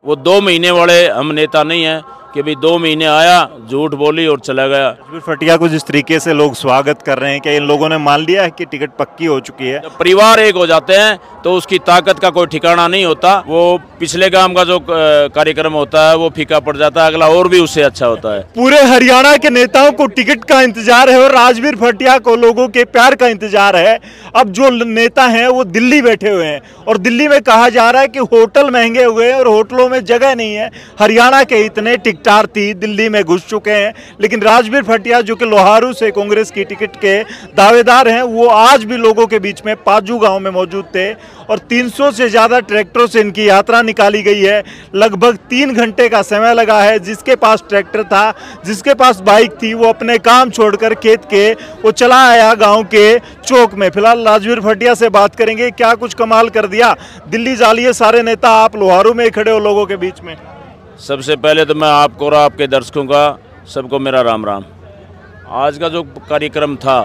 वो 2 महीने वाले हम नेता नहीं हैं कि भाई 2 महीने आया, झूठ बोली और चला गया। राजवीर फटिया को जिस तरीके से लोग स्वागत कर रहे हैं, क्या इन लोगों ने मान लिया है कि टिकट पक्की हो चुकी है? जब परिवार एक हो जाते हैं तो उसकी ताकत का कोई ठिकाना नहीं होता। वो पिछले काम का जो कार्यक्रम होता है वो फीका पड़ जाता है, अगला और भी उससे अच्छा होता है। पूरे हरियाणा के नेताओं को टिकट का इंतजार है और राजवीर फटिया को लोगों के प्यार का इंतजार है। अब जो नेता हैं वो दिल्ली बैठे हुए हैं और दिल्ली में कहा जा रहा है कि होटल महंगे हुए हैं और होटलों में जगह नहीं है। हरियाणा के इतने टिकटार्थी दिल्ली में घुस चुके हैं, लेकिन राजवीर फटिया जो कि लोहारू से कांग्रेस की टिकट के दावेदार हैं, वो आज भी लोगों के बीच में पाजू गांव में मौजूद थे और 300 से ज़्यादा ट्रैक्टरों से इनकी यात्रा निकाली गई है। लगभग 3 घंटे का समय लगा है। जिसके पास ट्रैक्टर था, जिसके पास बाइक थी, वो अपने काम छोड़कर खेत के वो चला आया गांव के चौक में। फिलहाल राजवीर फटिया से बात करेंगे, क्या कुछ कमाल कर दिया। दिल्ली जालिए सारे नेता, आप लोहारू में खड़े हो लोगों के बीच में। सबसे पहले तो मैं आपको और आपके दर्शकों का सबको मेरा राम राम। आज का जो कार्यक्रम था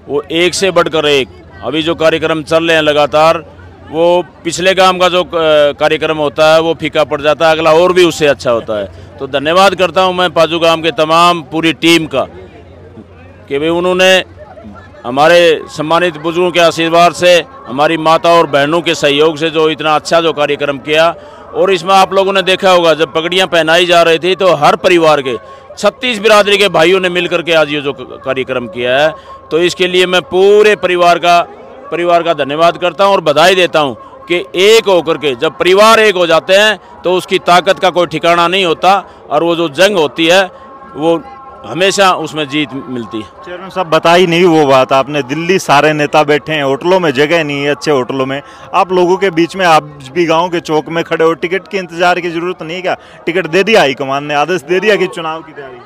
वो एक से बढ़कर एक, अभी जो कार्यक्रम चल रहे हैं लगातार, वो पिछले काम का जो कार्यक्रम होता है वो फीका पड़ जाता है, अगला और भी उससे अच्छा होता है। तो धन्यवाद करता हूं मैं पाजू गांव के तमाम पूरी टीम का कि भाई उन्होंने हमारे सम्मानित बुजुर्गों के आशीर्वाद से, हमारी माता और बहनों के सहयोग से जो इतना अच्छा जो कार्यक्रम किया। और इसमें आप लोगों ने देखा होगा जब पगड़ियाँ पहनाई जा रही थी तो हर परिवार के 36 बिरादरी के भाइयों ने मिलकर के आज ये जो कार्यक्रम किया है, तो इसके लिए मैं पूरे परिवार का धन्यवाद करता हूं और बधाई देता हूं कि एक होकर के जब परिवार एक हो जाते हैं तो उसकी ताकत का कोई ठिकाना नहीं होता और वो जो जंग होती है वो हमेशा उसमें जीत मिलती है। चेयरमैन साहब, बताई नहीं वो बात आपने, दिल्ली सारे नेता बैठे हैं, होटलों में जगह नहीं है, अच्छे होटलों में। आप लोगों के बीच में आप भी गांव के चौक में खड़े हो, टिकट के इंतजार की जरूरत नहीं, क्या टिकट दे दिया हाईकमान ने, आदेश दे दिया कि चुनाव की तैयारी?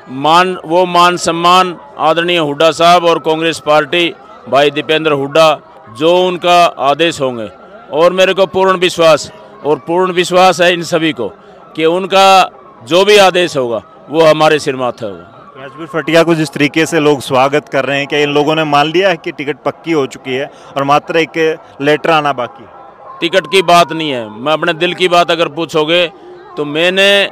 मान सम्मान आदरणीय हुड्डा साहब और कांग्रेस पार्टी भाई दीपेंद्र हुड्डा, जो उनका आदेश होंगे, और मेरे को पूर्ण विश्वास है इन सभी को कि उनका जो भी आदेश होगा वो हमारे सिर माथे होगा। राजवीर फटिया को जिस तरीके से लोग स्वागत कर रहे हैं, क्या इन लोगों ने मान लिया है कि टिकट पक्की हो चुकी है और मात्र एक लेटर आना बाकी? टिकट की बात नहीं है, मैं अपने दिल की बात अगर पूछोगे तो मैंने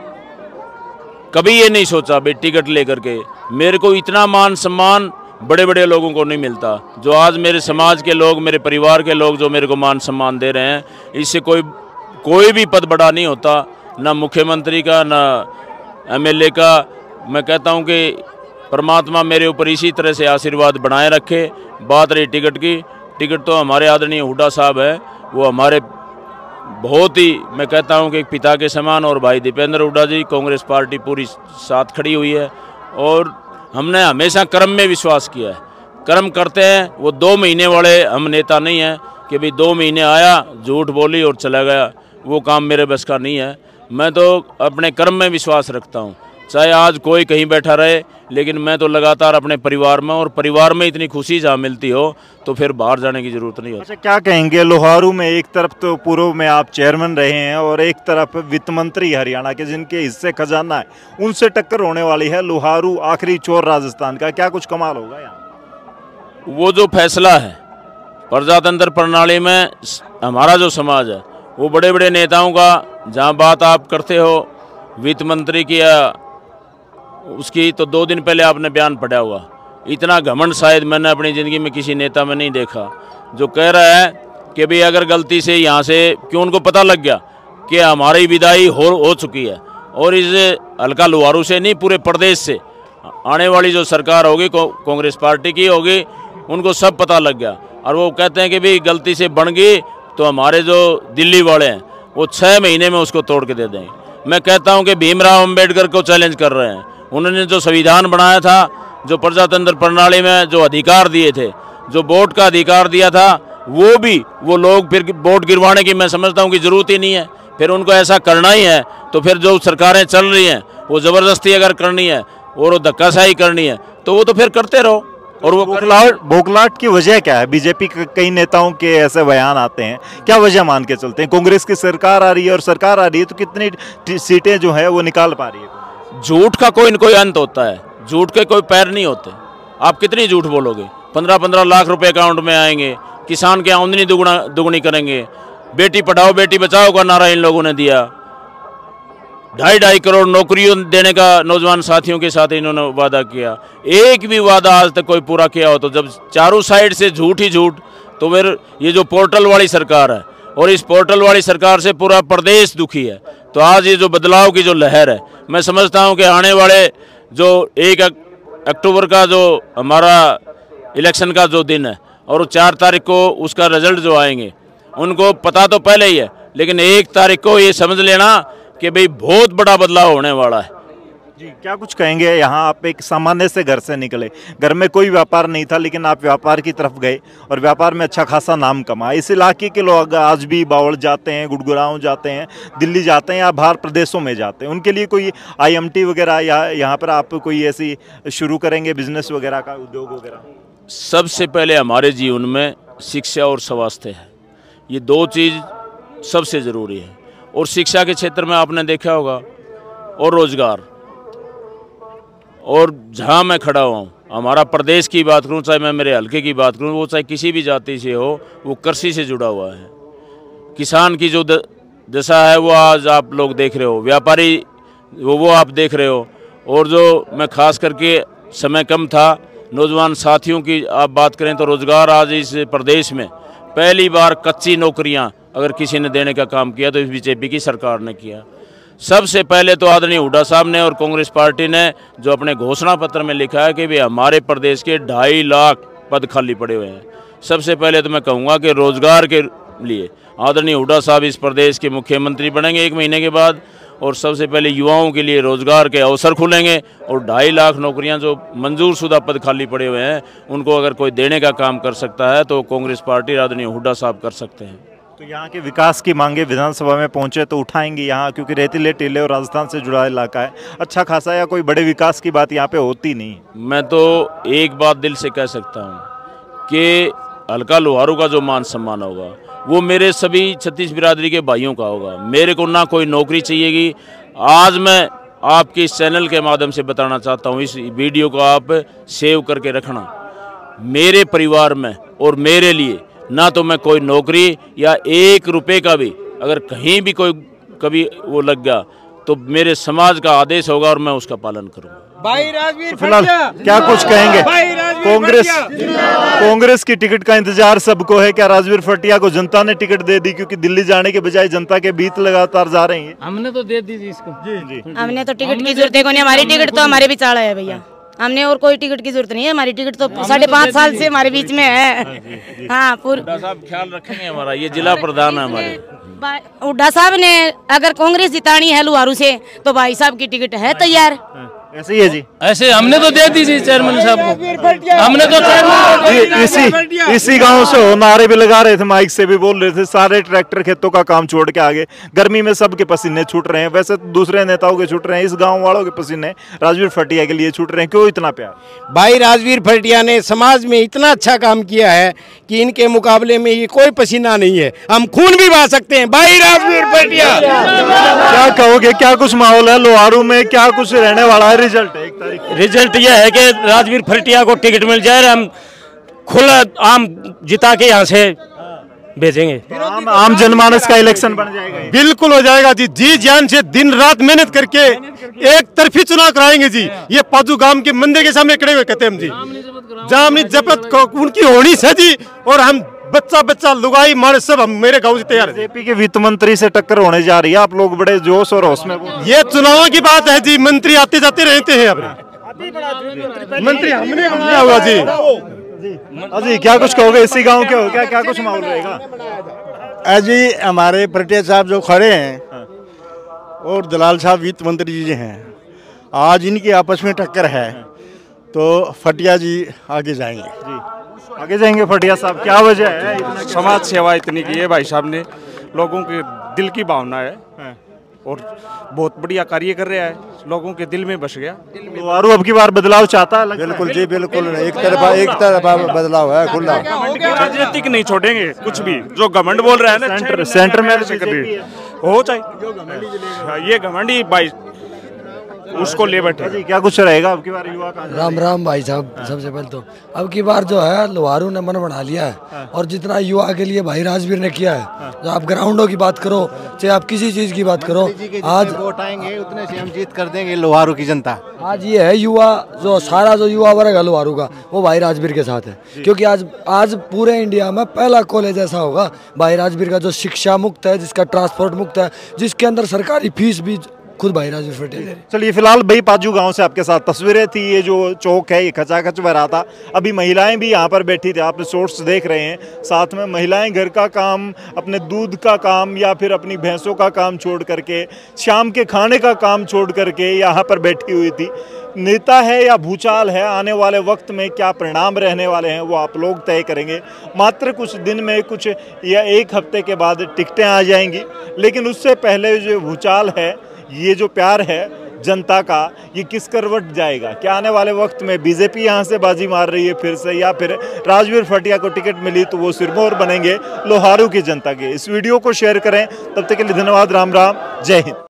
कभी ये नहीं सोचा भाई टिकट लेकर के मेरे को इतना मान सम्मान बड़े बड़े लोगों को नहीं मिलता। जो आज मेरे समाज के लोग, मेरे परिवार के लोग जो मेरे को मान सम्मान दे रहे हैं, इससे कोई भी पद बड़ा नहीं होता, ना मुख्यमंत्री का, ना MLA का। मैं कहता हूं कि परमात्मा मेरे ऊपर इसी तरह से आशीर्वाद बनाए रखे। बात रही टिकट की, टिकट तो हमारे आदरणीय हुड्डा साहब है, वो हमारे बहुत ही, मैं कहता हूं कि एक पिता के समान, और भाई दीपेंद्र हुड्डा जी, कांग्रेस पार्टी पूरी साथ खड़ी हुई है। और हमने हमेशा कर्म में विश्वास किया है, कर्म करते हैं। वो 2 महीने वाले हम नेता नहीं हैं कि भाई 2 महीने आया, झूठ बोली और चला गया, वो काम मेरे बस का नहीं है। मैं तो अपने कर्म में विश्वास रखता हूँ, चाहे आज कोई कहीं बैठा रहे, लेकिन मैं तो लगातार अपने परिवार में, और परिवार में इतनी खुशी जहाँ मिलती हो तो फिर बाहर जाने की जरूरत नहीं होती। अच्छा, क्या कहेंगे लोहारू में एक तरफ तो पूर्व में आप चेयरमैन रहे हैं और एक तरफ वित्त मंत्री हरियाणा के, जिनके हिस्से खजाना है, उनसे टक्कर होने वाली है। लोहारू आखिरी चोर राजस्थान का, क्या कुछ कमाल होगा यहाँ? वो जो फैसला है प्रजातंत्र प्रणाली में, हमारा जो समाज है वो बड़े बड़े नेताओं का, जहाँ बात आप करते हो वित्त मंत्री की या उसकी, तो 2 दिन पहले आपने बयान पढ़ा होगा। इतना घमंड शायद मैंने अपनी ज़िंदगी में किसी नेता में नहीं देखा, जो कह रहा है कि भाई अगर गलती से यहाँ से, क्यों उनको पता लग गया कि हमारी विदाई हो चुकी है, और इस हल्का लोहारू से नहीं पूरे प्रदेश से आने वाली जो सरकार होगी कांग्रेस पार्टी की होगी, उनको सब पता लग गया। और वो कहते हैं कि भाई गलती से बन गई तो हमारे जो दिल्ली वाले हैं वो 6 महीने में उसको तोड़ के दे देंगे। मैं कहता हूं कि भीमराव अंबेडकर को चैलेंज कर रहे हैं। उन्होंने जो संविधान बनाया था, जो प्रजातंत्र प्रणाली में जो अधिकार दिए थे, जो वोट का अधिकार दिया था, वो लोग फिर वोट गिरवाने की मैं समझता हूं कि ज़रूरत ही नहीं है। फिर उनको ऐसा करना ही है तो फिर जो सरकारें चल रही हैं वो ज़बरदस्ती अगर करनी है और वो धक्काशाही करनी है तो वो तो फिर करते रहो। और वो बौखलाहट की वजह क्या है? बीजेपी के कई नेताओं के ऐसे बयान आते हैं, क्या वजह मान के चलते हैं? कांग्रेस की सरकार आ रही है और सरकार आ रही है तो कितनी सीटें जो है वो निकाल पा रही है? झूठ का कोई न कोई अंत होता है, झूठ के कोई पैर नहीं होते। आप कितनी झूठ बोलोगे? 15-15 लाख रुपए अकाउंट में आएंगे, किसान की आमदनी दुगुनी करेंगे, बेटी पढ़ाओ बेटी बचाओ का नारा इन लोगों ने दिया, 2.5 करोड़ नौकरियों देने का नौजवान साथियों के साथ इन्होंने वादा किया। एक भी वादा आज तक कोई पूरा किया हो तो जब चारों साइड से झूठ ही झूठ, तो फिर ये जो पोर्टल वाली सरकार है और इस पोर्टल वाली सरकार से पूरा प्रदेश दुखी है। तो आज ये जो बदलाव की जो लहर है, मैं समझता हूँ कि आने वाले जो 1 अक्टूबर का जो हमारा इलेक्शन का जो दिन है और 4 तारीख को उसका रिजल्ट जो आएंगे, उनको पता तो पहले ही है, लेकिन 1 तारीख को ये समझ लेना कि भाई बहुत बड़ा बदलाव होने वाला है। जी, क्या कुछ कहेंगे? यहाँ आप एक सामान्य से घर से निकले, घर में कोई व्यापार नहीं था, लेकिन आप व्यापार की तरफ गए और व्यापार में अच्छा खासा नाम कमा। इस इलाके के लोग आज भी बावड़ जाते हैं, गुड़गुड़ांव जाते हैं, दिल्ली जाते हैं या बाहर प्रदेशों में जाते हैं, उनके लिए कोई IMT वगैरह या यहाँ पर आप कोई ऐसी शुरू करेंगे बिजनेस वगैरह का, उद्योग वगैरह? सबसे पहले हमारे जीवन में शिक्षा और स्वास्थ्य है, ये 2 चीज़ सबसे ज़रूरी है। और शिक्षा के क्षेत्र में आपने देखा होगा, और रोज़गार, और जहाँ मैं खड़ा हुआ हूँ, हमारा प्रदेश की बात करूँ, चाहे मैं मेरे हल्के की बात करूँ, वो चाहे किसी भी जाति से हो, वो कृषि से जुड़ा हुआ है। किसान की जो दशा है वो आज आप लोग देख रहे हो, व्यापारी वो आप देख रहे हो। और जो मैं खास करके, समय कम था, नौजवान साथियों की आप बात करें तो रोज़गार आज इस प्रदेश में पहली बार कच्ची नौकरियां अगर किसी ने देने का काम किया तो इस BJP की सरकार ने किया। सबसे पहले तो आदरणीय हुड्डा साहब ने और कांग्रेस पार्टी ने जो अपने घोषणा पत्र में लिखा है कि भाई हमारे प्रदेश के 2.5 लाख पद खाली पड़े हुए हैं। सबसे पहले तो मैं कहूँगा कि रोज़गार के लिए आदरणीय हुड्डा साहब इस प्रदेश के मुख्यमंत्री बनेंगे 1 महीने के बाद, और सबसे पहले युवाओं के लिए रोज़गार के अवसर खुलेंगे और 2.5 लाख नौकरियां जो मंजूर शुदा पद खाली पड़े हुए हैं उनको अगर कोई देने का काम कर सकता है तो कांग्रेस पार्टी आदरणीय हुड्डा साहब कर सकते हैं। तो यहाँ के विकास की मांगे विधानसभा में पहुँचे तो उठाएंगे यहाँ, क्योंकि रेतीले टीले और राजस्थान से जुड़ा इलाका है अच्छा खासा, या कोई बड़े विकास की बात यहाँ पे होती नहीं? मैं तो एक बात दिल से कह सकता हूँ कि हल्का लोहारू का जो मान सम्मान होगा वो मेरे सभी 36 बिरादरी के भाइयों का होगा। मेरे को ना कोई नौकरी चाहिएगी। आज मैं आपके इस चैनल के माध्यम से बताना चाहता हूँ, इस वीडियो को आप सेव करके रखना। मेरे परिवार में और मेरे लिए ना तो मैं कोई नौकरी या 1 रुपये का भी अगर कहीं भी कोई कभी वो लग गया तो मेरे समाज का आदेश होगा और मैं उसका पालन करूँगा। भाई राजवीर फिलहाल क्या कुछ कहेंगे? कांग्रेस की टिकट का इंतजार सबको है, क्या राजवीर फटिया को जनता ने टिकट दे दी? क्योंकि दिल्ली जाने के बजाय जनता के बीच लगातार जा रही है। हमने तो दे दी थी इसको। जी, हमने तो टिकट की जरूरत है, हमारी टिकट तो हमारे बिचाड़ा है भैया, हमने और कोई टिकट की जरूरत नहीं है। हमारी टिकट तो 5.5 साल से हमारे बीच में है। हाँ, हुड्डा साहब ख्याल रखेंगे हमारा, ये जिला प्रधान है हमारे। हुड्डा साहब ने अगर कांग्रेस जितानी है लोहारू से तो भाई साहब की टिकट है तैयार। ऐसे ही है जी, ऐसे हमने तो दे दी थी चेयरमैन साहब को, हमने तो इसी गांव से हो नारे भी लगा रहे थे, माइक से भी बोल रहे थे, सारे ट्रैक्टर खेतों का काम छोड़ के आगे। गर्मी में सबके पसीने छूट रहे हैं, वैसे तो दूसरे नेताओं के छूट रहे हैं, इस गांव वालों के पसीने राजवीर फटिया के लिए छूट रहे हैं। क्यों इतना प्यार? भाई राजवीर फटिया ने समाज में इतना अच्छा काम किया है कि इनके मुकाबले में ये कोई पसीना नहीं है, हम खून भी बहा सकते हैं। भाई राजवीर फटिया। क्या कहोगे, क्या कुछ माहौल है लोहारू में, क्या कुछ रहने वाला है? रिजल्ट है 1 तारीख। रिजल्ट यह है कि राजवीर फटिया को टिकट मिल जाए, हम खुला आम जिता के यहाँ से भेजेंगे। आम जनमानस का इलेक्शन बन जाएगा। बिल्कुल हो जाएगा जी, जी जान से दिन रात मेहनत करके एक तरफी चुनाव कराएंगे जी। ये पाजू गांव के मंदिर के सामने खड़े हुए कहते हैं हम जी, जामनी जपत उनकी होनी से जी, और हम बच्चा लुगाई मारे सब हम मेरे गांव से तैयार है। बीजेपी के वित्त मंत्री से टक्कर होने जा रही है, आप लोग बड़े जोश और होश में। ये चुनावों की बात है जी, मंत्री आते जाते रहते हैं। मंत्री हमने हुआ जी। अजी क्या कुछ कहोगे, इसी गांव के हो क्या कुछ माहौल रहेगा? जी हमारे फटिया साहब जो खड़े हैं और दलाल साहब वित्त मंत्री जी हैं, आज इनकी आपस में टक्कर है तो फटिया जी आगे जाएंगे। जी आगे जाएंगे फटिया साहब, क्या वजह है? समाज सेवा इतनी की है भाई साहब ने, लोगों के दिल की भावना है और बहुत बढ़िया कार्य कर रहा है, लोगों के दिल में बस गया। लोहारू अब की बार बदलाव चाहता है? बिल्कुल जी, बिल्कुल एक तरफा बदलाव है, खुला। राजनीतिक नहीं छोड़ेंगे कुछ भी, जो घमंड बोल रहा है ना सेंटर में हो चाहे ये घमंडी भाई उसको ले बैठे। जी, क्या कुछ रहेगा अब की बार युवा का? राम राम भाई साहब, सबसे पहले तो अब की बार जो है लोहारू ने मन बना लिया है और जितना युवा के लिए भाई राजवीर ने किया है, जो आप ग्राउंडों की बात करो चाहे आप किसी चीज की बात करो, आज वोट आएंगे उतने से हम जीत कर देंगे लोहारू की जनता। आज ये है युवा जो सारा जो युवा वर्ग है लोहारू का वो भाई राजवीर के साथ है, क्योंकि आज पूरे इंडिया में पहला कॉलेज ऐसा होगा भाई राजवीर का जो शिक्षा मुक्त है, जिसका ट्रांसपोर्ट मुक्त है, जिसके अंदर सरकारी फीस भी खुद भाई राजवीर फर्टिया दे रहे। चलिए फिलहाल भाई पाजू गांव से आपके साथ तस्वीरें थी। ये जो चौक है ये खचाखच भरा था। अभी महिलाएं भी यहाँ पर बैठी थी, आप शॉर्ट्स देख रहे हैं। साथ में महिलाएं घर का काम, अपने दूध का काम या फिर अपनी भैंसों का काम छोड़ करके, शाम के खाने का काम छोड़ करके यहाँ पर बैठी हुई थी। नेता है या भूचाल है, आने वाले वक्त में क्या परिणाम रहने वाले हैं वो आप लोग तय करेंगे। मात्र कुछ दिन में, कुछ या एक हफ्ते के बाद टिकटें आ जाएंगी, लेकिन उससे पहले जो भूचाल है, ये जो प्यार है जनता का, ये किस करवट जाएगा? क्या आने वाले वक्त में बीजेपी यहाँ से बाजी मार रही है फिर से, या फिर राजवीर फटिया को टिकट मिली तो वो सिरमौर बनेंगे लोहारू की जनता के? इस वीडियो को शेयर करें। तब तक के लिए धन्यवाद। राम राम, जय हिंद।